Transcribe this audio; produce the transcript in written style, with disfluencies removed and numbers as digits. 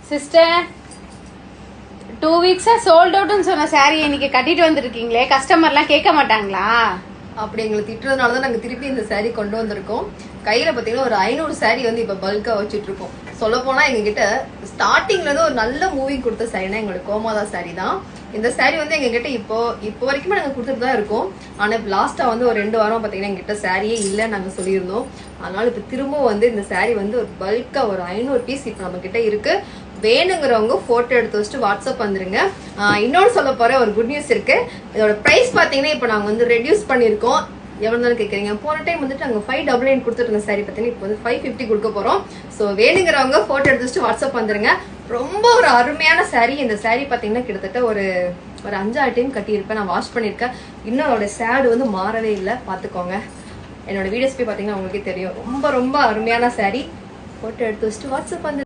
Sister 2 வீக்ஸா sold அவுட்னு சொன்ன sorry இன்னைக்கு கட்டிட்டு வந்திருக்கீங்களே, கஸ்டமர்லாம் கேட்க மாட்டாங்களா? அப்படி எங்களை திட்டுறதுனால தான் நாங்கள் திருப்பி இந்த சாரீ கொண்டு வந்திருக்கோம். கையில் பார்த்தீங்கன்னா ஒரு 500 சாரீ வந்து இப்போ பல்காக வச்சுட்டு இருக்கோம். சொல்ல போனால் எங்ககிட்ட ஸ்டார்டிங்ல இருந்து ஒரு நல்ல மூவிங் கொடுத்த சாரீனா எங்களோட கோமாதா சாரீ தான். இந்த சாரீ வந்து எங்ககிட்ட இப்போ வரைக்குமே நாங்கள் கொடுத்துட்டு தான் இருக்கோம். ஆனால் இப்போ லாஸ்ட்டாக வந்து ஒரு 2 வாரம் பார்த்தீங்கன்னா எங்ககிட்ட சாரியே இல்லைன்னு நாங்கள் சொல்லியிருந்தோம். அதனால இப்போ திரும்பவும் வந்து இந்த சாரீ வந்து ஒரு பல்காக ஒரு 500 பீஸ் இப்போ நம்ம கிட்ட இருக்கு. வேணுங்கிறவங்க போட்டோ எடுத்து வச்சுட்டு வாட்ஸ்அப் வந்துருங்க. இன்னொன்று சொல்ல போற ஒரு குட் நியூஸ் இருக்கு. இதோட பிரைஸ் பாத்தீங்கன்னா இப்போ நாங்க வந்து ரெடியூஸ் பண்ணிருக்கோம். எவ்வளவு தான் கேக்குறீங்க? போன டைம் வந்துட்டு நாங்க 599 கொடுத்துட்டு இருந்த சாரி பாத்தீங்கன்னா இப்போ வந்து 550 கொடுக்க போறோம். ஸோ வேணுங்கிறவங்க போட்டோ எடுத்து வச்சுட்டு வாட்ஸ்அப் வந்துருங்க. ரொம்ப ஒரு அருமையான சாரி. இந்த சாரி பாத்தீங்கன்னா கிட்டத்தட்ட ஒரு 5-6 டைம் கட்டியிருப்பேன். நான் வாஷ் பண்ணிருக்கேன். இன்னும் அதோட சேடு வந்து மாறவே இல்லை, பாத்துக்கோங்க. என்னோட வீடியோஸ் போய் பாத்தீங்கன்னா உங்களுக்கே தெரியும். ரொம்ப ரொம்ப அருமையான சாரி. போட்டோ எடுத்து வச்சுட்டு வாட்ஸ்அப் வந்து